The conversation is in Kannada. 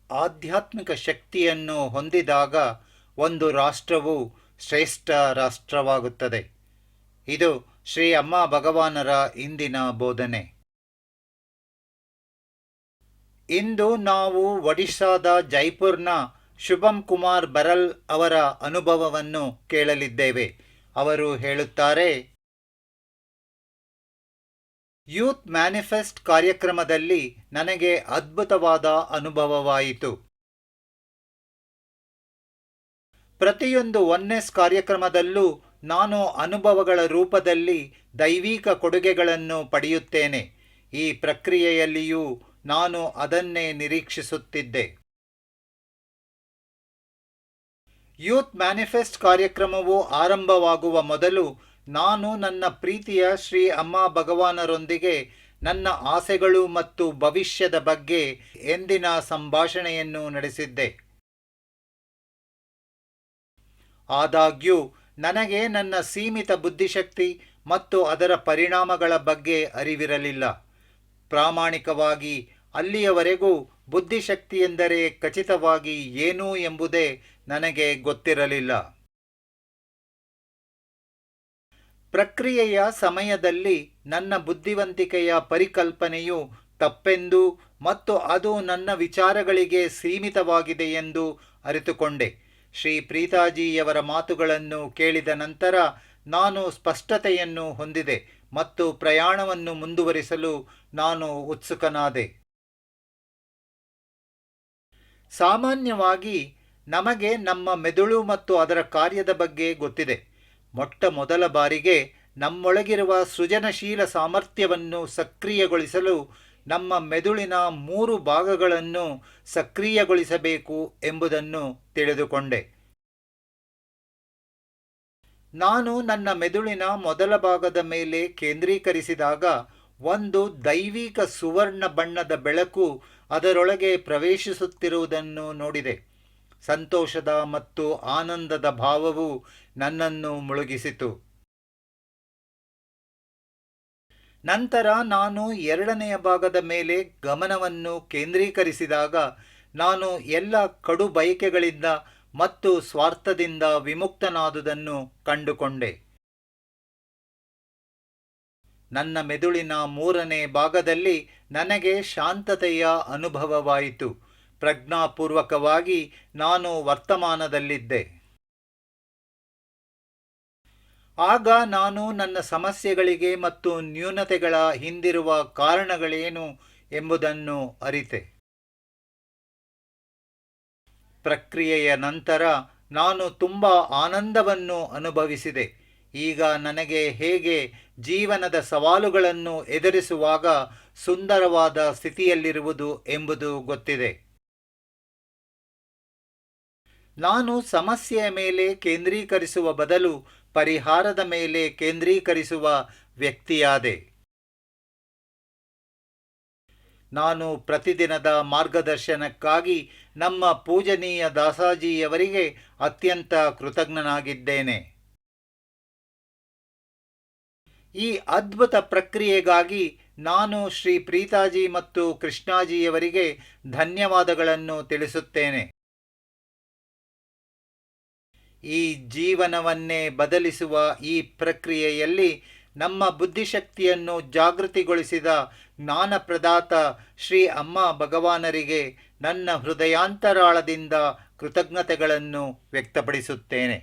ಆಧ್ಯಾತ್ಮಿಕ ಶಕ್ತಿಯನ್ನು ಹೊಂದಿದಾಗ ಒಂದು ರಾಷ್ಟ್ರವು ಶ್ರೇಷ್ಠ ರಾಷ್ಟ್ರವಾಗುತ್ತದೆ. ಇದು ಶ್ರೀ ಅಮ್ಮ ಭಗವಾನರ ಇಂದಿನ ಬೋಧನೆ. ಇಂದು ನಾವು ಒಡಿಶಾದ ಜೈಪುರ್ನ ಶುಭಂ ಕುಮಾರ್ ಬರಲ್ ಅವರ ಅನುಭವವನ್ನು ಕೇಳಲಿದ್ದೇವೆ. ಅವರು ಹೇಳುತ್ತಾರೆ, ಯೂತ್ ಮ್ಯಾನಿಫೆಸ್ಟ್ ಕಾರ್ಯಕ್ರಮದಲ್ಲಿ ನನಗೆ ಅದ್ಭುತವಾದ ಅನುಭವವಾಯಿತು. ಪ್ರತಿಯೊಂದು ಒನ್ನೆಸ್ ಕಾರ್ಯಕ್ರಮದಲ್ಲೂ ನಾನು ಅನುಭವಗಳ ರೂಪದಲ್ಲಿ ದೈವಿಕ ಕೊಡುಗೆಗಳನ್ನು ಪಡೆಯುತ್ತೇನೆ. ಈ ಪ್ರಕ್ರಿಯೆಯಲ್ಲಿಯೂ ನಾನು ಅದನ್ನೇ ನಿರೀಕ್ಷಿಸುತ್ತಿದ್ದೆ. ಯೂತ್ ಮ್ಯಾನಿಫೆಸ್ಟ್ ಕಾರ್ಯಕ್ರಮವು ಆರಂಭವಾಗುವ ಮೊದಲು ನಾನು ನನ್ನ ಪ್ರೀತಿಯ ಶ್ರೀ ಅಮ್ಮ ಭಗವಾನರೊಂದಿಗೆ ನನ್ನ ಆಸೆಗಳು ಮತ್ತು ಭವಿಷ್ಯದ ಬಗ್ಗೆ ಎಂದಿನ ಸಂಭಾಷಣೆಯನ್ನು ನಡೆಸಿದ್ದೆ. ಆದಾಗ್ಯೂ ನನಗೆ ನನ್ನ ಸೀಮಿತ ಬುದ್ಧಿಶಕ್ತಿ ಮತ್ತು ಅದರ ಪರಿಣಾಮಗಳ ಬಗ್ಗೆ ಅರಿವಿರಲಿಲ್ಲ. ಪ್ರಾಮಾಣಿಕವಾಗಿ ಅಲ್ಲಿಯವರೆಗೂ ಬುದ್ಧಿಶಕ್ತಿ ಎಂದರೆ ಖಚಿತವಾಗಿ ಏನು ಎಂಬುದೇ ನನಗೆ ಗೊತ್ತಿರಲಿಲ್ಲ. ಪ್ರಕ್ರಿಯೆಯ ಸಮಯದಲ್ಲಿ ನನ್ನ ಬುದ್ಧಿವಂತಿಕೆಯ ಪರಿಕಲ್ಪನೆಯು ತಪ್ಪೆಂದು ಮತ್ತು ಅದು ನನ್ನ ವಿಚಾರಗಳಿಗೆ ಸೀಮಿತವಾಗಿದೆ ಎಂದು ಅರಿತುಕೊಂಡೆ. ಶ್ರೀ ಪ್ರೀತಾಜಿಯವರ ಮಾತುಗಳನ್ನು ಕೇಳಿದ ನಂತರ ನಾನು ಸ್ಪಷ್ಟತೆಯನ್ನು ಹೊಂದಿದೆ ಮತ್ತು ಪ್ರಯಾಣವನ್ನು ಮುಂದುವರಿಸಲು ನಾನು ಉತ್ಸುಕನಾದೆ. ಸಾಮಾನ್ಯವಾಗಿ ನಮಗೆ ನಮ್ಮ ಮೆದುಳು ಮತ್ತು ಅದರ ಕಾರ್ಯದ ಬಗ್ಗೆ ಗೊತ್ತಿದೆ. ಮೊಟ್ಟ ಮೊದಲ ಬಾರಿಗೆ ನಮ್ಮೊಳಗಿರುವ ಸೃಜನಶೀಲ ಸಾಮರ್ಥ್ಯವನ್ನು ಸಕ್ರಿಯಗೊಳಿಸಲು ನಮ್ಮ ಮೆದುಳಿನ 3 ಭಾಗಗಳನ್ನು ಸಕ್ರಿಯಗೊಳಿಸಬೇಕು ಎಂಬುದನ್ನು ತಿಳಿದುಕೊಂಡೆ. ನಾನು ನನ್ನ ಮೆದುಳಿನ ಮೊದಲ ಭಾಗದ ಮೇಲೆ ಕೇಂದ್ರೀಕರಿಸಿದಾಗ ಒಂದು ದೈವಿಕ ಸುವರ್ಣ ಬಣ್ಣದ ಬೆಳಕು ಅದರೊಳಗೆ ಪ್ರವೇಶಿಸುತ್ತಿರುವುದನ್ನು ನೋಡಿದೆ. ಸಂತೋಷದ ಮತ್ತು ಆನಂದದ ಭಾವವು ನನ್ನನ್ನು ಮುಳುಗಿಸಿತು. ನಂತರ ನಾನು ಎರಡನೆಯ ಭಾಗದ ಮೇಲೆ ಗಮನವನ್ನು ಕೇಂದ್ರೀಕರಿಸಿದಾಗ ನಾನು ಎಲ್ಲ ಕಡು ಬಯಕೆಗಳಿಂದ ಮತ್ತು ಸ್ವಾರ್ಥದಿಂದ ವಿಮುಕ್ತನಾದುದನ್ನು ಕಂಡುಕೊಂಡೆ. ನನ್ನ ಮೆದುಳಿನ 3ನೇ ಭಾಗದಲ್ಲಿ ನನಗೆ ಶಾಂತತೆಯ ಅನುಭವವಾಯಿತು. ಪ್ರಜ್ಞಾಪೂರ್ವಕವಾಗಿ ನಾನು ವರ್ತಮಾನದಲ್ಲಿದ್ದೆ. ಆಗ ನಾನು ನನ್ನ ಸಮಸ್ಯೆಗಳಿಗೆ ಮತ್ತು ನ್ಯೂನತೆಗಳ ಹಿಂದಿರುವ ಕಾರಣಗಳೇನು ಎಂಬುದನ್ನು ಅರಿತೆ. ಪ್ರಕ್ರಿಯೆಯ ನಂತರ ನಾನು ತುಂಬ ಆನಂದವನ್ನು ಅನುಭವಿಸಿದೆ. ಈಗ ನನಗೆ ಹೇಗೆ ಜೀವನದ ಸವಾಲುಗಳನ್ನು ಎದುರಿಸುವಾಗ ಸುಂದರವಾದ ಸ್ಥಿತಿಯಲ್ಲಿರುವುದು ಎಂಬುದು ಗೊತ್ತಿದೆ. ನಾನು ಸಮಸ್ಯೆಯ ಮೇಲೆ ಕೇಂದ್ರೀಕರಿಸುವ ಬದಲು ಪರಿಹಾರದ ಮೇಲೆ ಕೇಂದ್ರೀಕರಿಸುವ ವ್ಯಕ್ತಿಯಾದೆ. ನಾನು ಪ್ರತಿದಿನದ ಮಾರ್ಗದರ್ಶನಕ್ಕಾಗಿ ನಮ್ಮ ಪೂಜನೀಯ ದಾಸಾಜಿಯವರಿಗೆ ಅತ್ಯಂತ ಕೃತಜ್ಞನಾಗಿದ್ದೇನೆ. ಈ ಅದ್ಭುತ ಪ್ರಕ್ರಿಯೆಗಾಗಿ ನಾನು ಶ್ರೀ ಪ್ರೀತಾಜಿ ಮತ್ತು ಕೃಷ್ಣಾಜಿಯವರಿಗೆ ಧನ್ಯವಾದಗಳನ್ನು ತಿಳಿಸುತ್ತೇನೆ. ಈ ಜೀವನವನ್ನೇ ಬದಲಿಸುವ ಈ ಪ್ರಕ್ರಿಯೆಯಲ್ಲಿ ನಮ್ಮ ಬುದ್ಧಿಶಕ್ತಿಯನ್ನು ಜಾಗೃತಿಗೊಳಿಸಿದ ಜ್ಞಾನಪ್ರದಾತ ಶ್ರೀ ಅಮ್ಮ ಭಗವಾನರಿಗೆ ನನ್ನ ಹೃದಯಾಂತರಾಳದಿಂದ ಕೃತಜ್ಞತೆಗಳನ್ನು ವ್ಯಕ್ತಪಡಿಸುತ್ತೇನೆ.